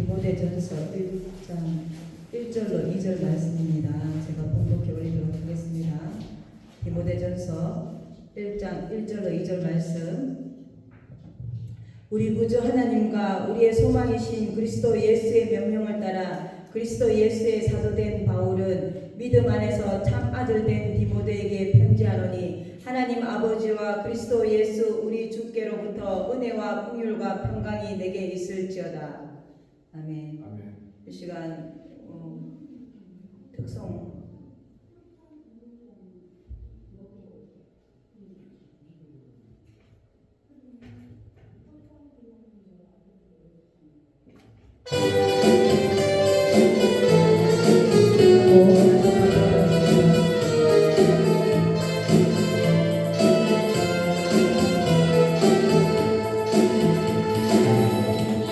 디모데전서 1장 1절로 2절 말씀입니다. 제가 봉독해 올리도록 하겠습니다. 디모데전서 1장 1절로 2절 말씀. 우리 구주 하나님과 우리의 소망이신 그리스도 예수의 명령을 따라 그리스도 예수의 사도된 바울은 믿음 안에서 참 아들 된 디모데에게 편지하노니, 하나님 아버지와 그리스도 예수 우리 주께로부터 은혜와 긍휼과 평강이 내게 있을지어다. 아멘. 아멘. 이 시간 특성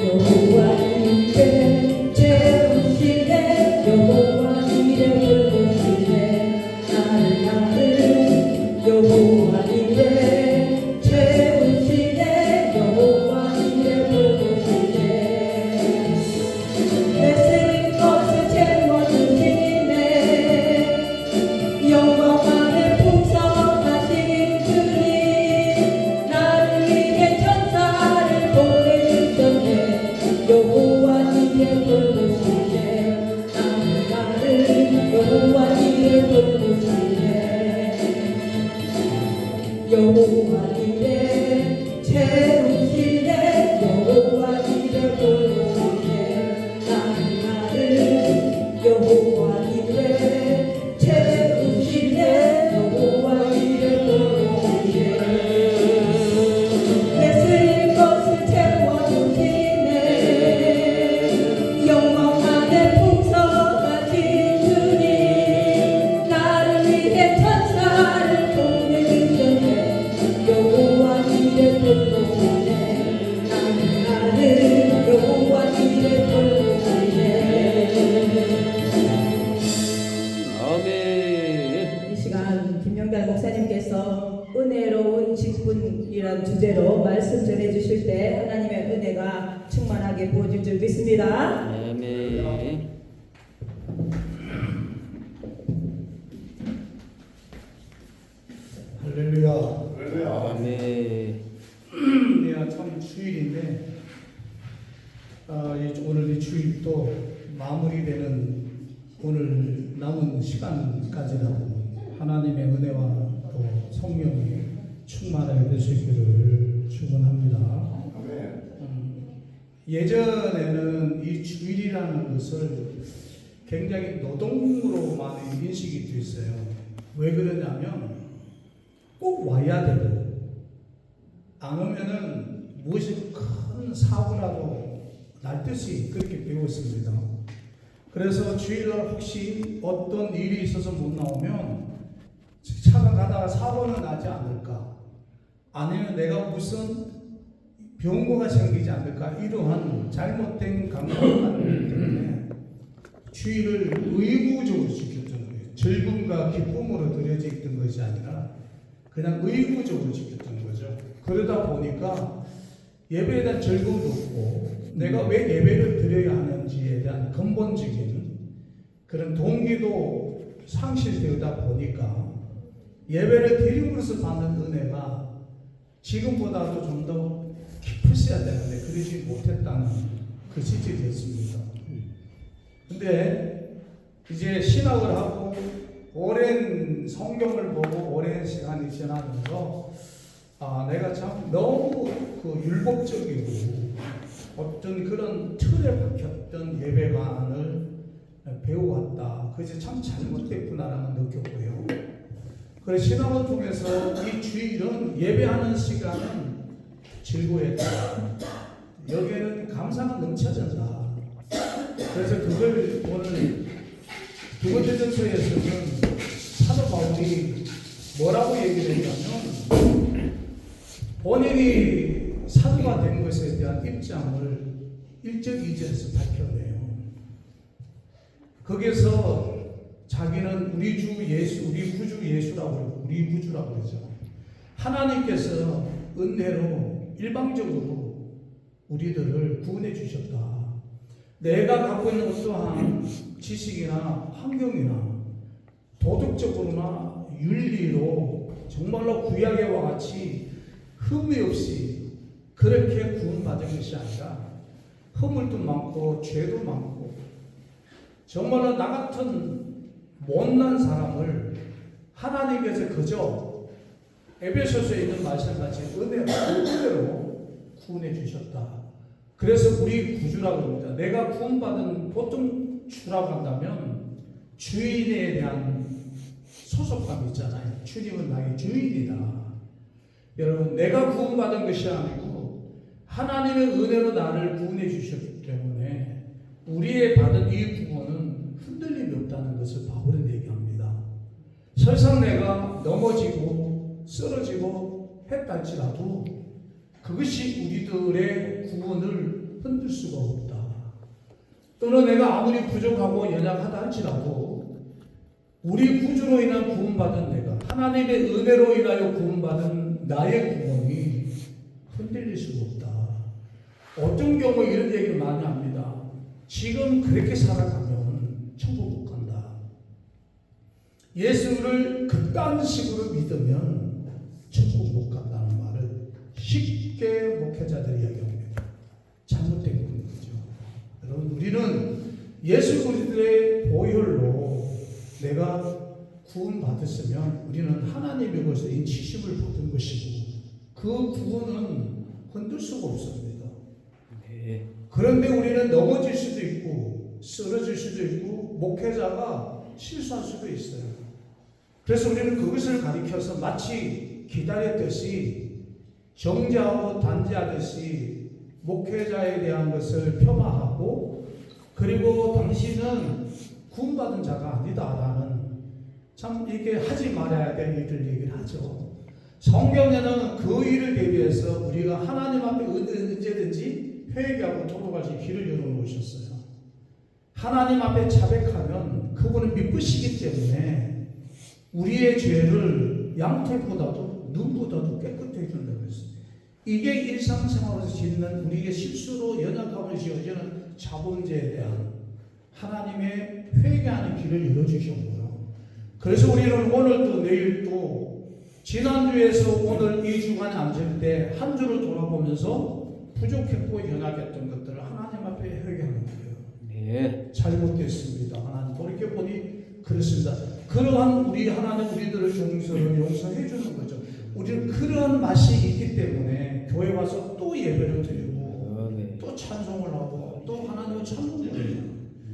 여호와 이레 채우시네 여호와 이레 부르시네 나를 여호와 이레 채우시네 여호와 이레 부르시네 내 쓰일 것을 채워주시네 영광 안에 풍성하신 주님 나를 위해 천사를 보내주셨네 여호와 이레 부르시네 나를 여호와 이레 부르시네. 아멘. 이 시간 김영달 목사님께서 은혜로운 직분이란 주제로 말씀 전해 주실 때 하나님의 은혜가 충만하게 부어질 줄 믿습니다. 아멘. 할렐루야. 아멘. 내가 참 주일인데 오늘 이 주일도 마무리되는 오늘 남은 시간까지라도 하나님의 은혜와 또 성령이 충만하게 되시기를 축원합니다. 예전에는 이 주일이라는 것을 굉장히 노동으로 많이 인식이 되어 있어요. 왜 그러냐면 꼭 와야 되고 안 오면은 무엇이 큰 사고라도 날 듯이 그렇게 배웠습니다. 그래서 주일날 혹시 어떤 일이 있어서 못 나오면 차가 가다가 사고는 나지 않을까, 아니면 내가 무슨 병고가 생기지 않을까, 이러한 잘못된 감각을 갖기 때문에 주일을 의무적으로 지켰던 거예요. 즐거움과 기쁨으로 드려져 있던 것이 아니라 그냥 의무적으로 지켰던 거죠. 그러다 보니까 예배에 대한 즐거움도 없고 내가 왜 예배를 드려야 하는지에 대한 근본적인 그런 동기도 상실되다 보니까 예배를 드림으로써 받는 은혜가 지금보다도 좀 더 깊으셔야 되는데 그러지 못했다는 그 시절이었습니다. 근데 이제 신학을 하고 오랜 성경을 보고 오랜 시간이 지나면서 내가 참 너무 그 율법적이고 어떤 그런 틀에 박혔던 예배관을 배워왔다. 그것이 참 잘못됐구나라는 느꼈고요. 그래서 신학을 통해서 이 주일은 예배하는 시간은 즐거워야 된다. 여기에는 감사가 넘쳐진다. 그래서 그걸 오늘 디모데전서에서는 사도 바울이 뭐라고 얘기를 했냐면 본인이 사도가 된 것에 대한 입장을 1절 2절에서 밝혀내요. 거기서 자기는 우리 주 예수, 우리 구주 예수라고, 우리 구주라고 그러죠. 하나님께서 은혜로 일방적으로 우리들을 구원해 주셨다. 내가 갖고 있는 어떠한 지식이나 환경이나 도덕적으로나 윤리로 정말로 구약에와 같이 흠이 없이 그렇게 구원받은 것이 아니라 허물도 많고 죄도 많고 정말로 나 같은 못난 사람을 하나님께서 그저 에베소서에 있는 말씀같이 은혜로 구원해 주셨다. 그래서 우리 구주라고 합니다. 내가 구원받은 보통 주라고 한다면 주인에 대한 소속감 있잖아요. 주님은 나의 주인이다. 여러분, 내가 구원받은 것이 아니고 하나님의 은혜로 나를 구원해 주셨기 때문에 우리의 받은 이 구원은 흔들림이 없다는 것을 바울은 얘기합니다. 설상 내가 넘어지고 쓰러지고 했다 할지라도 그것이 우리들의 구원을 흔들 수가 없다. 또는 내가 아무리 부족하고 연약하다 할지라도 우리 구주로 인한 구원받은 내가 하나님의 은혜로 인하여 구원받은 나의 구원이 흔들릴 수가 없다. 어떤 경우에 이런 얘기를 많이 합니다. 지금 그렇게 살아가면 천국 못 간다. 예수를 그딴식으로 믿으면 천국 못 간다는 말을 쉽게 목회자들이 이야기합니다. 잘못된 거죠. 여러분, 우리는 예수 그리스도의 보혈로 내가 구원받았으면 우리는 하나님의 것을 인치심을 받은 것이고 그 구원은 흔들 수가 없습니다. 네. 그런데 우리는 넘어질 수도 있고 쓰러질 수도 있고 목회자가 실수할 수도 있어요. 그래서 우리는 그것을 가리켜서 마치 기다렸듯이 정죄하고 단죄하듯이 목회자에 대한 것을 폄하하고 그리고 당신은 구원받은 자가 아니다라는 참 이게 하지 말아야 될 일을 얘기를 하죠. 성경에는 그 일을 대비해서 우리가 하나님 앞에 언제든지 회개하고 돌아갈 수 길을 열어놓으셨어요. 하나님 앞에 자백하면 그분은 미쁘시기 때문에 우리의 죄를 양털보다도 눈보다도 깨끗하게 준다고 했어요. 이게 일상생활에서 짓는 우리의 실수로 연약함을 지어지는 자본죄에 대한 하나님의 회개하는 길을 열어주셨고요. 그래서 우리는 오늘도 내일도 지난주에서 오늘 이 주간에 앉을 때 한 주를 돌아보면서 부족했고 연약했던 것들을 하나님 앞에 회개하는 거예요. 네. 잘못됐습니다. 하나님 돌이켜보니 그렇습니다. 그러한 우리 하나님 우리들을 용서해 주는 거죠. 우리는 그러한 맛이 있기 때문에 교회 와서 또 예배를 드리고 네. 또 찬송을 하고 또 하나님을 찾는 거예요.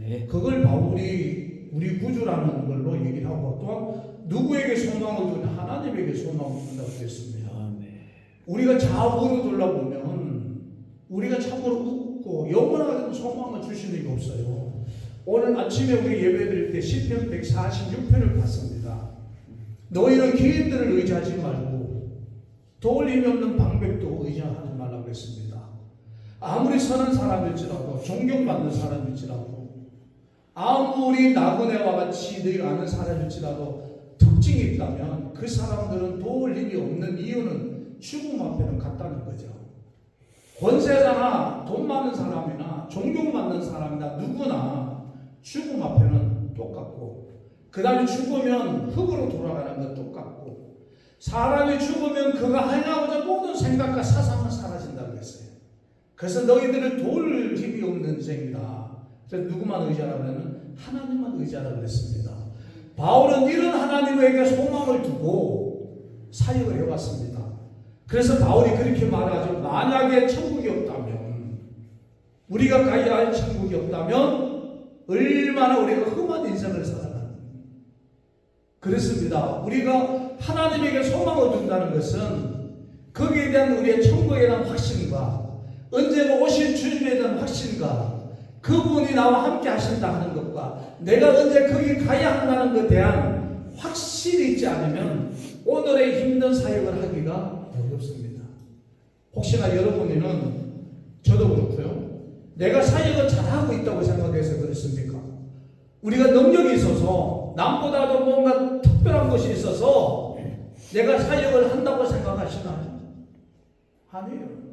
네. 그걸 바울이 우리 구주라는 걸로 얘기를 하고 또한 누구에게 소망을 두냐 하나님에게 소망을 준다고 했습니다. 네. 우리가 좌우로 돌아보면 우리가 참으로 웃고 영원한 소망을 주시는 게 없어요. 오늘 아침에 우리 예배드릴 때 시편 146편을 봤습니다. 너희는 기인들을 의지하지 말고 도울 힘이 없는 방백도 의지하지 말라고 했습니다. 아무리 선한 사람일지라도 존경받는 사람일지라도 아무리 나그네와 같이 너희가 아는 사람일지라도 특징이 있다면 그 사람들은 도울 힘이 없는 이유는 죽음 앞에는 같다는 거죠. 권세자나 돈 많은 사람이나 존경받는 사람이나 누구나 죽음 앞에는 똑같고 그 다음에 죽으면 흙으로 돌아가는 건 똑같고 사람이 죽으면 그가 하려고자 모든 생각과 사상은 사라진다고 했어요. 그래서 너희들을 도울 힘이 없는 인생이다. 그래서 누구만 의지하라고 하면 하나님만 의지하라고 그랬습니다. 바울은 이런 하나님에게 소망을 두고 사역을 해왔습니다. 그래서 바울이 그렇게 말하죠. 만약에 천국이 없다면 우리가 가야 할 천국이 없다면 얼마나 우리가 험한 인생을 살아가는 그렇습니다. 우리가 하나님에게 소망을 둔다는 것은 거기에 대한 우리의 천국에 대한 확신과 언제나 오실 주님에 대한 확신과 그분이 나와 함께 하신다 하는 것과 내가 언제 거기 가야 한다는 것에 대한 확신이 있지 않으면 오늘의 힘든 사역을 하기가 어렵습니다. 혹시나 여러분이는 저도 그렇고요. 내가 사역을 잘하고 있다고 생각해서 그렇습니까? 우리가 능력이 있어서 남보다도 뭔가 특별한 것이 있어서 내가 사역을 한다고 생각하시나요? 아니에요.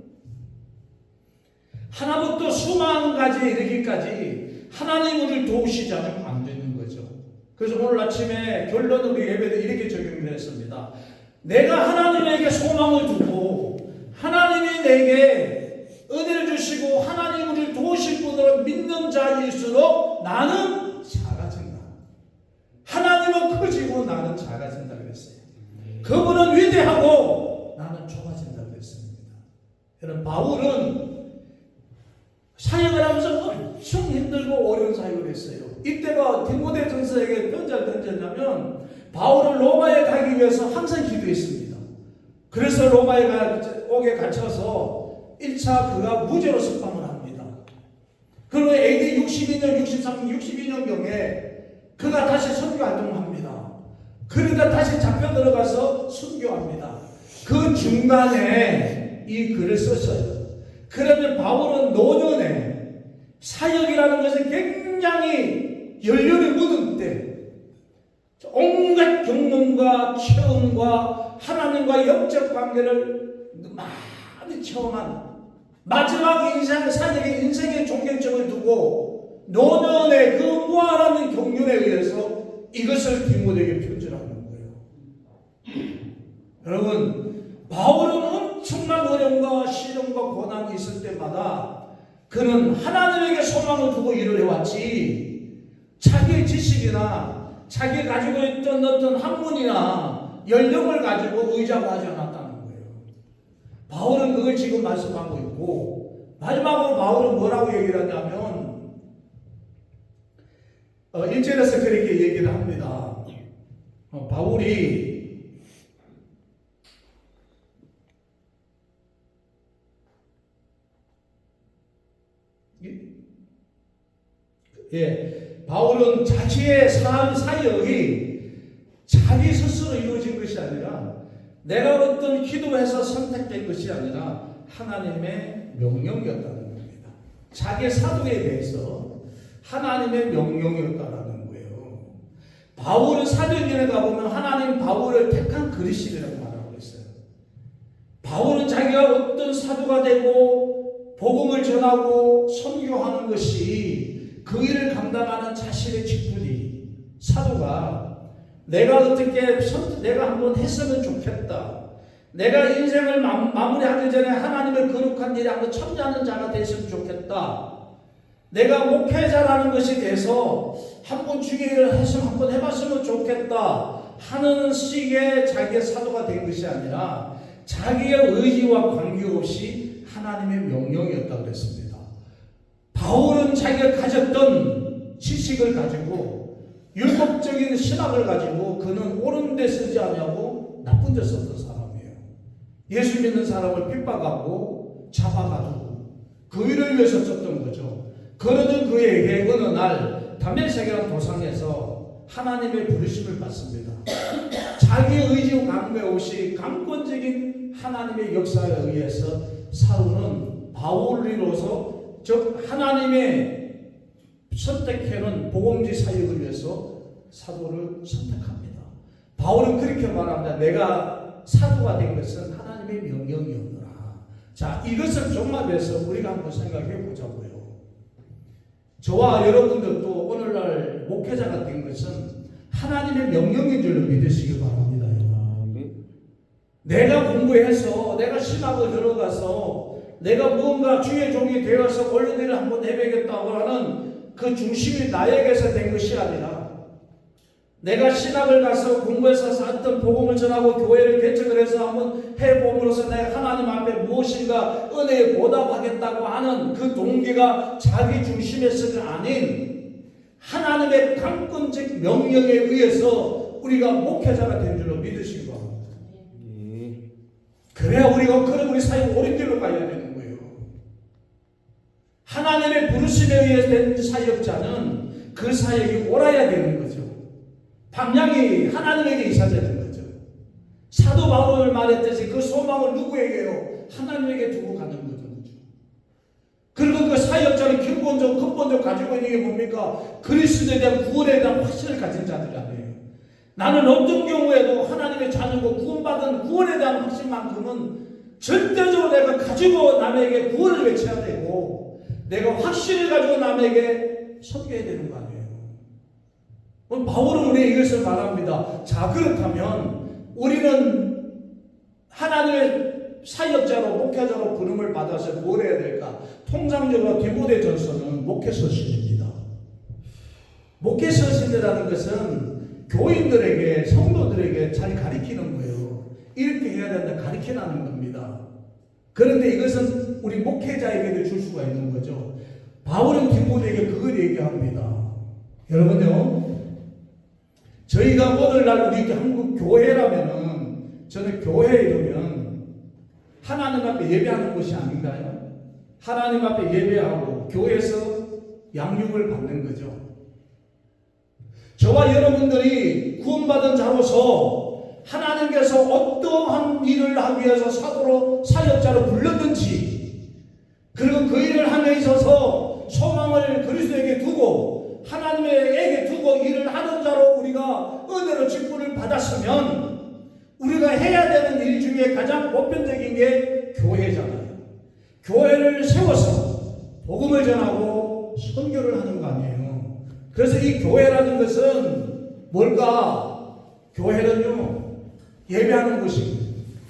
하나부터 수만 가지에 이르기까지 하나님 우리를 도우시지 않으면 안 되는 거죠. 그래서 오늘 아침에 결론으로 예배를 이렇게 적용을 했습니다. 내가 하나님에게 소망을 두고 하나님이 내게 은혜를 주시고 하나님 우리를 도우실 분으로 믿는 자일수록 나는 작아진다. 하나님은 커지고 나는 작아진다 그랬어요. 그분은 위대하고 나는 좁아진다 그랬습니다. 여러분 바울은 사역을 하면서 엄청 힘들고 어려운 사역을 했어요. 이때가 디모데전서에게 편지를 던졌냐면 바울은 로마에 가기 위해서 항상 기도했습니다. 그래서 로마에 오게 갇혀서 1차 그가 무죄로 석방을 합니다. 그리고 AD 62년, 63년, 62년경에 그가 다시 선교 활동을 합니다. 그러다 다시 잡혀 들어가서 순교합니다. 그 중간에 이 글을 썼어요. 그러면 바울은 노년에 사역이라는 것은 굉장히 연륜이 묻은 때 온갖 경험과 체험과 하나님과 영적 관계를 많이 체험한 마지막 인생, 사역의 인생의 종결점을 두고 노년의 그 무한한 경륜에 의해서 이것을 디모데에게 편지를 하는 거예요. 여러분 바울은 엄청난 어려움과 시련과 고난이 있을 때마다 그는 하나님에게 소망을 두고 일을 해왔지 자기의 지식이나 자기가 가지고 있던 어떤 학문이나 연령을 가지고 의지하지 않았다는 거예요. 바울은 그걸 지금 말씀하고 있고 마지막으로 바울은 뭐라고 얘기를 하냐면 1절에서 그렇게 얘기를 합니다. 바울이 바울은 자기의 사역이 자기 스스로 이루어진 것이 아니라 내가 어떤 기도해서 선택된 것이 아니라 하나님의 명령이었다는 겁니다. 자기의 사도에 대해서 하나님의 명령이었다는 거예요. 바울은 사도행전에 가보면 하나님 바울을 택한 그리스도라고 말하고 있어요. 바울은 자기가 어떤 사도가 되고 복음을 전하고 선교하는 것이 그 일을 감당하는 자신의 직분이 사도가 내가 어떻게 내가 한번 했으면 좋겠다. 내가 인생을 마무리하기 전에 하나님의 거룩한 일에 한번 참여하는 자가 됐으면 좋겠다. 내가 목회자라는 것에 대해서 한번 주의 일을 했으면 한번 해봤으면 좋겠다 하는 식의 자기의 사도가 된 것이 아니라 자기의 의지와 관계없이 하나님의 명령이었다고 그랬습니다. 바울은 자기가 가졌던 지식을 가지고 율법적인 신학을 가지고 그는 옳은 데 쓰지 않냐고 나쁜 데 썼던 사람이에요. 예수 믿는 사람을 핍박하고 잡아가지고 그 일을 위해서 썼던 거죠. 그러던 그에게 어느 날 담메색이라는 도상에서 하나님의 부르심을 받습니다. 자기의 의지와 관계없이 강권적인 하나님의 역사에 의해서 사울은 바울이로서 즉 하나님의 선택해놓은 복음지 사역을 위해서 사도를 선택합니다. 바울은 그렇게 말합니다. 내가 사도가 된 것은 하나님의 명령이었노라. 자, 이것을 종합해서 우리가 한번 생각해 보자고요. 저와 여러분들도 오늘날 목회자가 된 것은 하나님의 명령인 줄로 믿으시기 바랍니다. 내가 공부해서 내가 신학을 들어가서 내가 무언가 주의 종이 되어서 옳은 일을 한번 해보겠다고 하는 그 중심이 나에게서 된 것이 아니라 내가 신학을 가서 공부해서 어떤 복음을 전하고 교회를 개척을 해서 한번 해봄으로써 내가 하나님 앞에 무엇인가 은혜에 보답하겠다고 하는 그 동기가 자기 중심에서가 아닌 하나님의 강권적 명령에 의해서 우리가 목회자가 된 줄로 믿으시기 바랍니다. 그래야 우리가 우리 사역 옳은 길로 가야 되는 거예요. 하나님의 부르심에 의해 된 사역자는 그 사역이 옳아야 되는 거죠. 방향이 하나님에게 있어야 되는 거죠. 사도 바울을 말했듯이 그 소망을 누구에게요? 하나님에게 두고 가는 거죠. 그리고 그 사역자는 근본적으로 가지고 있는 게 뭡니까? 그리스도에 대한 구원에 대한 확신을 가진 자들이 아니에요. 나는 어떤 경우에도 하나님의 자녀고 구원받은 구원에 대한 확신만큼은 절대적으로 내가 가지고 남에게 구원을 외쳐야 되고 내가 확신을 가지고 남에게 섬겨야 되는 거 아니에요. 바울은 우리에게 이것을 말합니다. 자, 그렇다면 우리는 하나님의 사역자로 목회자로 부름을 받아서 뭘 해야 될까? 통상적으로 디모데전서는 목회서신입니다. 목회서신이라는 것은 교인들에게 성도들에게 잘 가르치는 거예요. 이렇게 해야 된다 가르치라는 겁니다. 그런데 이것은 우리 목회자에게도 줄 수가 있는 거죠. 바울은 디모데에게 그걸 얘기합니다. 여러분요, 저희가 오늘날 우리 한국 교회라면은, 저는 교회 이러면 하나님 앞에 예배하는 것이 아닌가요? 하나님 앞에 예배하고 교회에서 양육을 받는 거죠. 저와 여러분들이 구원받은 자로서 하나님께서 어떠한 일을 하기 위해서 사도로 사역자로 불렀는지, 그리고 그 일을 함에 있어서 소망을 그리스도에게 두고 하나님에게 두고 일을 하는 자로 우리가 은혜로 직분을 받았으면 우리가 해야 되는 일 중에 가장 보편적인 게 교회잖아요. 교회를 세워서 복음을 전하고 선교를 하는 거 아니에요. 그래서 이 교회라는 것은 뭘까? 교회는요, 예배하는 곳입니다.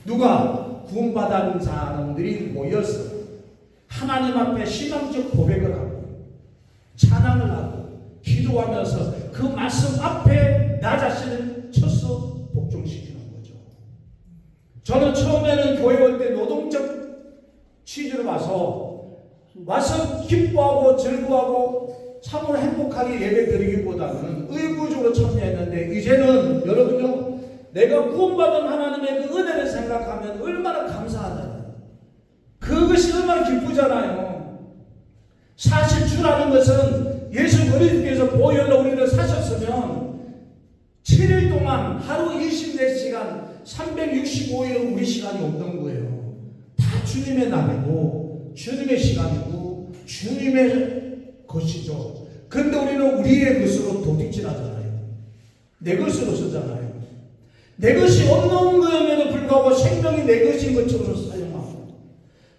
누가? 구원받은 사람들이 모여서 하나님 앞에 신앙적 고백을 하고 찬양을 하고 기도하면서 그 말씀 앞에 나 자신을 쳐서 복종시키는 거죠. 저는 처음에는 교회 올 때 노동적 취지로 와서 기뻐하고 즐거워하고 참으로 행복하게 예배 드리기보다는 의무적으로 참여했는데, 이제는 여러분요, 내가 구원받은 하나님의 그 은혜를 생각하면 얼마나 감사하잖아요. 그것이 얼마나 기쁘잖아요. 사실 주라는 것은 예수 그리스도께서 보혈로 우리를 사셨으면 7일 동안 하루 24시간 365일 우리 시간이 없는 거예요. 다 주님의 날이고 주님의 시간이고 주님의 것이죠. 그런데 우리는 우리의 것으로 도둑질하잖아요. 내 것으로 쓰잖아요. 내 것이 없는 것임에도 불구하고 생명이 내 것인 것처럼 사용하고,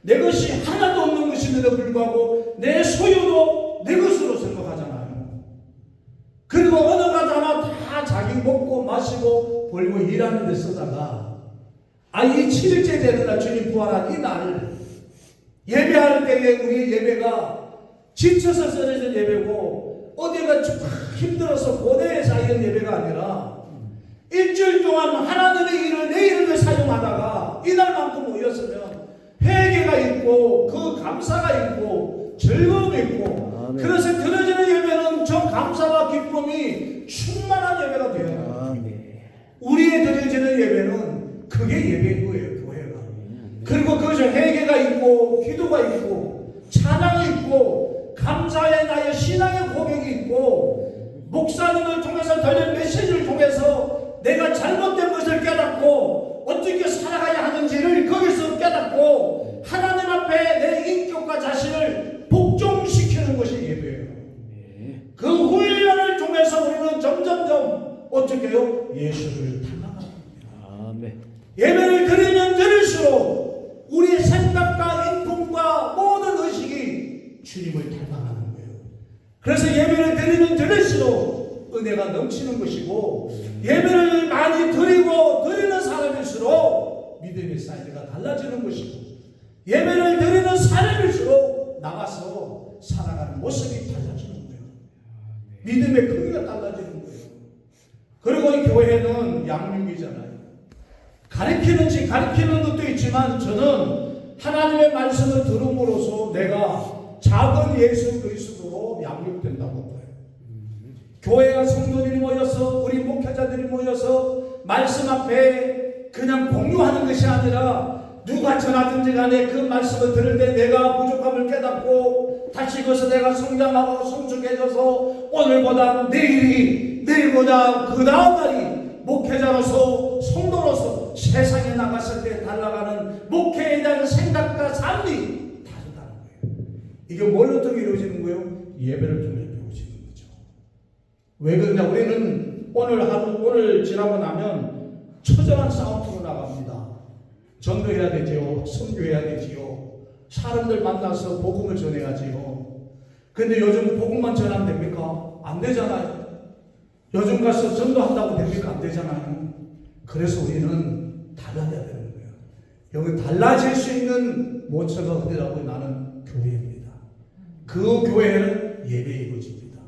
내 것이 하나도 없는 것임에도 불구하고 내 소유도 내 것으로 생각하잖아요. 그리고 어느 가다나 다 자기 먹고 마시고 벌고 일하는 데 쓰다가, 이 7일째 되는 날, 주님 부활한 이날 예배할 때에 우리 예배가 지쳐서 쓰러진 예배고 어디가 힘들어서 고뇌에 쌓이는 예배가 아니라 일주일 동안 하나님의 일을 내 이름을 사용하다가 이날만큼 모였으면 회개가 있고 그 감사가 있고 즐거움이 있고, 그래서 드려지는 예배는 저 감사와 기쁨이 충만한 예배가 돼요. 우리의 드려지는 예배는 그게 예배인 거예요, 교회가. 그리고 그것은 회개가 있고 기도가 있고 찬양이 있고 감사의 나의 신앙의 고백이 있고 목사님을 통해서 들린 메시지를 통해서 내가 잘못된 것을 깨닫고 어떻게 살아가야 하는지를 거기서 깨닫고 하나님 앞에 내 인격과 자신을 복종시키는 것이 예배예요. 그 훈련을 통해서 우리는 점점점 어떻게 해요? 예수를 닮아가는 겁니다. 예배를 드리면 드릴수록 우리의 생각과 인품과 모든 의식이 주님을 닮아가는 거예요. 그래서 예배를 드리면 드릴수록 은혜가 넘치는 것이고, 예배를 많이 드리는 사람일수록 믿음의 사이즈가 달라지는 것이고, 예배를 드리는 사람일수록 나가서 살아가는 모습이 달라지는 거예요. 믿음의 크기가 달라지는 거예요. 그리고 이 교회는 양육이잖아요. 가르치는 것도 있지만 저는 하나님의 말씀을 들음으로써 내가 작은 예수 그리스도로 양육된다고 봐요. 교회와 성도들이 모여서, 우리 목회자들이 모여서 말씀 앞에 그냥 공유하는 것이 아니라 누가 전하든지 간에 그 말씀을 들을 때 내가 부족함을 깨닫고 다시 그것을 내가 성장하고 성숙해져서 오늘보다 내일보다 그 다음 날이 목회자로서 성도로서 세상에 나갔을 때 달라가는 목회에 대한 생각과 삶이 다르다는 거예요. 이게 뭘로 통해 이루어지는 거예요? 예배를 통해 이루어지는 거죠. 왜 그러냐? 우리는 오늘 지나고 나면 처절한 싸움으로 나갑니다. 전도해야 되지요. 선교해야 되지요. 사람들 만나서 복음을 전해야지요. 근데 요즘 복음만 전하면 됩니까? 안 되잖아요. 요즘 가서 전도한다고 됩니까? 안 되잖아요. 그래서 우리는 달라야 되는 거예요. 여기 달라질 수 있는 모처가 어디라고? 나는 교회입니다. 그 교회는 예배에 이루어집니다.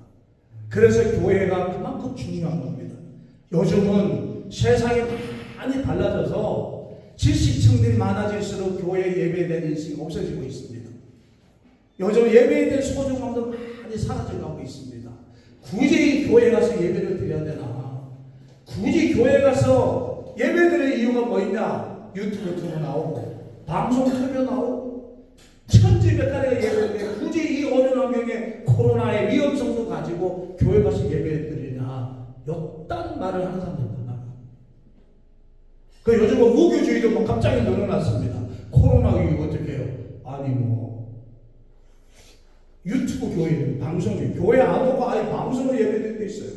그래서 교회가 그만큼 중요한 겁니다. 요즘은 세상이 많이 달라져서 지식층들이 많아질수록 교회 예배에 대한 인식이 없어지고 있습니다. 요즘 예배에 대한 소중함도 많이 사라져가고 있습니다. 굳이 교회 가서 예배를 드려야 되나? 굳이 교회 가서 예배 드릴 이유가 뭐 있냐? 유튜브 틀어 나오고 방송 틀어 나오고 천지백간의 예배인데 굳이 이 어려운 환경에 코로나의 위험성도 가지고 교회 가서 예배 드리냐? 요딴 말을 하는 사람들 많아요. 그 요즘은 무교주의도 뭐 갑자기 늘어났습니다. 코로나 이후 어떻게 해요? 아니 뭐 유튜브 교회, 방송이 교회 안 오고 아예 방송으로 예배드리는 데 있어요.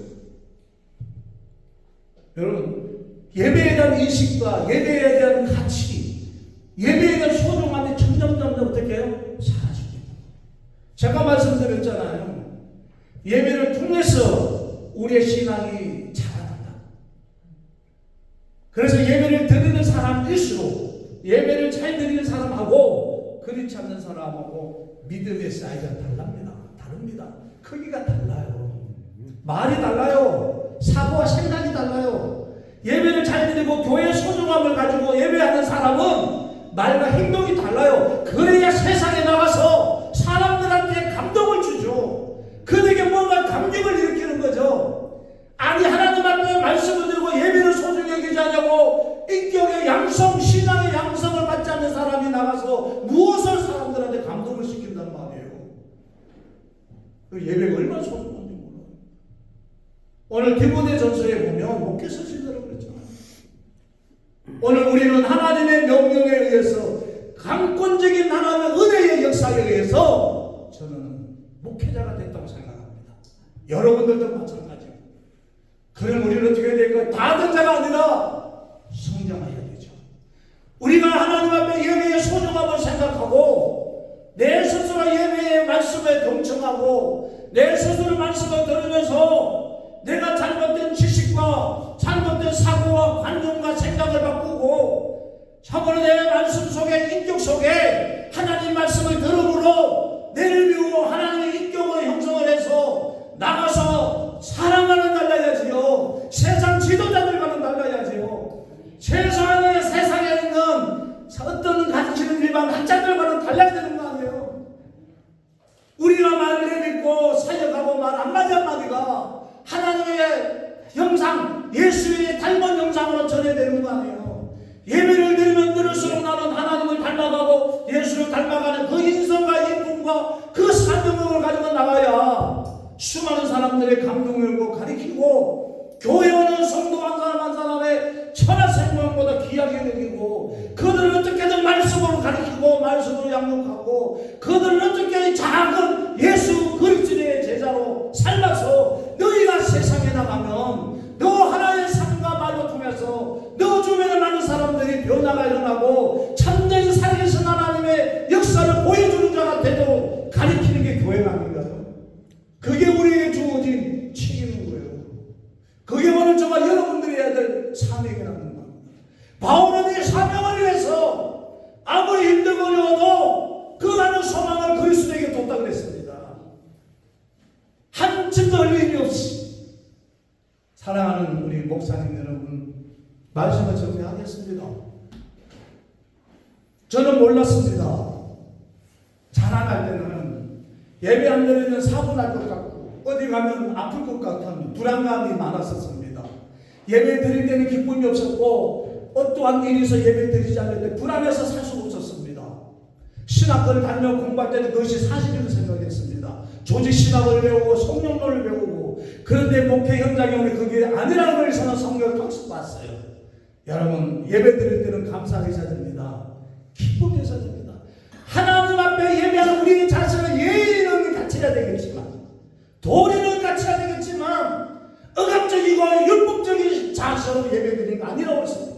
여러분 예배에 대한 인식과 예배에 대한 가치, 예배에 대한 소중함이 점점 어떻게 해요? 사라집니다. 제가 말씀드렸잖아요. 예배를 통해서 우리의 신앙이 자라난다. 그래서 예배를 드리는 사람일수록 예배를 잘 드리는 사람하고 그렇지 않는 사람하고 믿음의 사이즈가 다릅니다. 크기가 달라요. 말이 달라요. 사고와 생각이 달라요. 예배를 잘 드리고 교회의 소중함을 가지고 예배하는 사람은 말과 행동이 달라요. 그래야 세상에 나가서 사람들한테 감동을 주죠. 그들에게 뭔가 감격을 일으키는 거죠. 아니 하나님 앞에 말씀을 드리고 예배를 소중히 여기지 않냐고 인격의 양성, 신앙의 양성을 받지 않는 사람이 나가서 무엇을 사람들한테 감동을 시킨단 말이에요. 그 예배가 얼마나 소중한지 몰라요. 오늘 디모데전서에 보면 목회서 시대라고 그랬잖아요. 오늘 우리는 하나님의 명령에 의해서 강권적인 하나님의 은혜의 역사에 의해서 저는 목회자가 됐다고 생각합니다. 여러분들도 마찬가지예요. 그럼 우리는 어떻게 해야 될까요? 다 된 자가 아니라 성장해야 되죠. 우리가 하나님 앞에 예배의 소중함을 생각하고 내 스스로 예배의 말씀에 경청하고 내 스스로 말씀을 들으면서 내가 잘못된 지식과 잘못된 사고와 관념과 생각을 바꾸고 참으로 내 말씀 속에 인격 속에 하나님 말씀을 들음으로 내를 비우고 하나님의 인격으로 형성을 해서 나가서 사랑하는 달라야지요. 세상 지도자들과는 달라야지요. 세상에 있는 어떤 가르치는 일반 학자들과는 달라야 되는 거 아니에요. 우리가 말을 내딛고 사역하고 말 한마디 한마디가 하나님의 형상, 예수의 닮은 형상으로 전해야 되는 거 아니에요. 예배를 드리면 들을수록 나는 하나님을 닮아가고 예수를 닮아가는 그 인성과 인품과 그 사명을 가지고 나가야 수많은 사람들의 감동을 받고 가리키고 교회 오는 성도 한 사람 한 사람의 천하 생명보다 귀하게 여기고 그들을 어떻게든 말씀으로 가리키고 말씀으로 양육하고 그들을 어떻게 작은 예수 그리스도의 제자로 삶아서 너희가 세상에 나가면 너 하나의 삶과 말로 통해서 너 주변에 많은 사람들이 변화가 일어나고 참된 살아계신 하나님의 역사를 보여주는 자가 되도록 가리키는 게 교회가 아닌가요? 그게 우리에게 주어진 책임인 거예요. 그게 오늘 저와 여러분들이 해야 될 사명이라는 겁니다. 바울은 이 사명을 위해서 아무리 힘들고 어려워도 그 많은 소망을 그리스도에게 뒀다 그랬습니다. 한층도 흘림이 없이. 사랑하는 우리 목사님 여러분, 말씀을 정리하겠습니다. 저는 몰랐습니다. 자라날 때는 예배 안 드리면 사고 날 것 같고 어디 가면 아플 것 같은 불안감이 많았었습니다. 예배 드릴 때는 기쁨이 없었고 어떠한 일이 있어 예배 드리지 않을 때 불안해서 살 수가 없었습니다. 신학교를 다니며 공부할 때는 그것이 사실이라고 생각했습니다. 조직신학을 배우고 성령론을 배우고 그런데 목회 현장에 오면 그게 아니라는 걸 저는 성경을 통해서 봤어요. 여러분 예배 드릴 때는 감사하셔야 됩니다. 기쁨해야 됩니다. 하나님 앞에 예배하는 우리 자신은 예의는 갖춰야 되겠지만 도리는 갖춰야 되겠지만 억압적이고 율법적인 자세로 예배 드리는 거 아니라고 했습니다.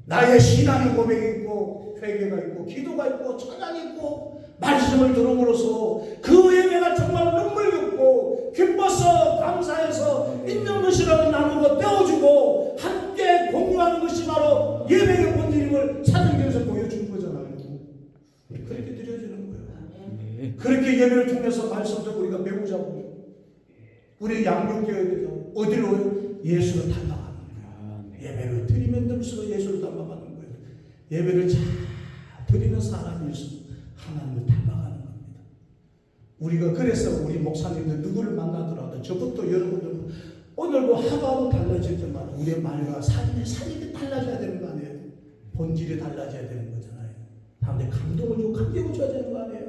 나의 신앙의 고백이 있고 회개가 있고 기도가 있고 찬양이 있고 말씀을 들음으로써 그 예배가 정말 눈물 겪고 기뻐서 감사해서 있는 것이라도 나누고 떼어주고 함께 공유하는 것이 바로 예배의 본질임을 사도행전에서 보여주는 거잖아요. 그렇게 드려지는 거예요. 네. 그렇게 예배를 통해서 말씀도 우리가 배우자고 우리 양육교회에서 어디로 예수를 닮아가는 거예요. 예배를 드리면 들수록 예수를 닮아가는 거예요. 예배를 잘 드리는 사람일수록 하나님을 닮아가는 겁니다. 우리가 그래서 우리 목사님들 누구를 만나더라도 저부터 여러분들 오늘도 하루하루 달라질 때마다 우리의 말과 삶이 달라져야 되는 거 아니에요? 본질이 달라져야 되는 거잖아요. 다음에 감동을 주고 감격을 줘야 되는 거 아니에요?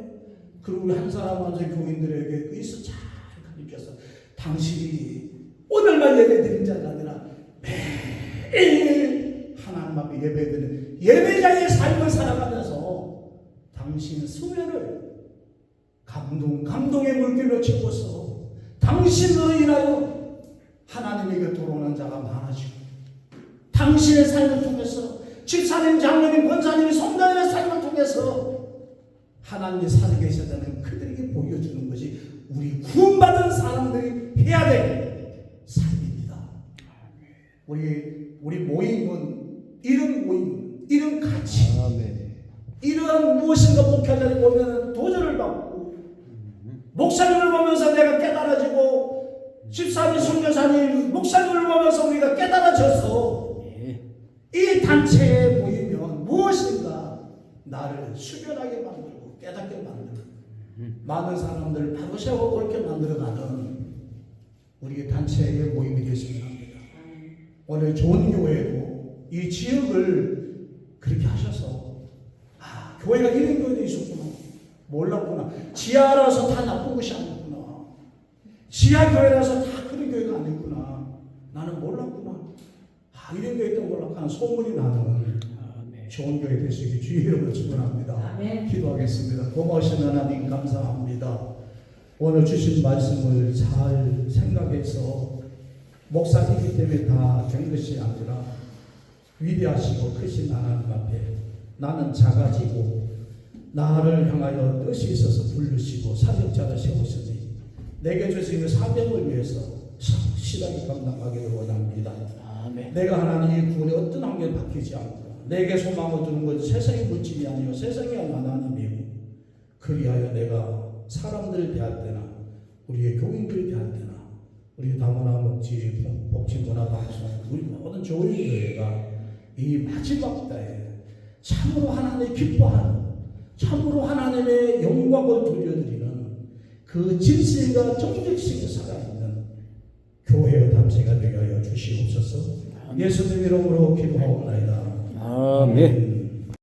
그리고 우리 한 사람 한 사람 교인들에게 그래서 잘 가르쳐서 당신이 오늘만 예배 드린 자가 아니라 매일 하나님 앞에 예배드리는 예배자의 삶을 살아가면서 당신 수면을 감동의 물길로 채워서 당신으로 인하여 하나님에게 돌아오는 자가 많아지고 당신의 삶을 통해서 집사님, 장로님, 권사님, 성도님의 삶을 통해서 하나님이 살아계시다는 그들에게 보여주는 것이 우리 구원받은 사람들이 해야 될 삶입니다. 우리 모임은 이런 가치, 이러한 무엇인가 목회자를 보면 도전을 받고 목사님을 보면서 내가 깨달아지고 집사님, 선교사님, 목사님을 보면서 우리가 깨달아져서 이 단체에 모이면 무엇인가 나를 수련하게 만들고 깨닫게 만들고 많은 사람들을 바로 세워 옳게 만들어가는 우리의 단체의 모임이 되었으면 합니다. 오늘 좋은 교회도 이 지역을 그렇게 하셔서 교회가 이런 교회도 있었구나 몰랐구나. 지하라서 다 나쁜 것이 아니구나. 지하교회라서 다 그런 교회가 아니구나. 나는 몰랐구나. 이런 교회 있다고 몰랐구나. 소문이 나는 좋은 교회 되시기 주의 이름으로 축원합니다. 기도하겠습니다. 고마우신 하나님 감사합니다. 오늘 주신 말씀을 잘 생각해서 목사이기 때문에 다 된 것이 아니라 위대하시고 크신 하나님 앞에 나는 작아지고 나를 향하여 뜻이 있어서 부르시고 사역자를 세우시니 내게 주신 그 사명을 위해서 성실하게 감당하기를 원합니다. 내가 하나님의 구원에 어떤 환경에 바뀌지 않고 내게 소망을 두는 것은 세상의 물질이 아니요 세상이 하나님이고 그리하여 내가 사람들을 대할 때나 우리의 교인들을 대할 때나 우리 다문화 목지 복지문화방송 우리 모든 교회가 이 마지막 때에 참으로 하나님의 기뻐하는 참으로 하나님의 영광을 돌려드리는 그 진실과 정직성이 살아있는 교회의 단체가 되게 하여 주시옵소서. 예수님 이름으로 기도하옵나이다. 아멘.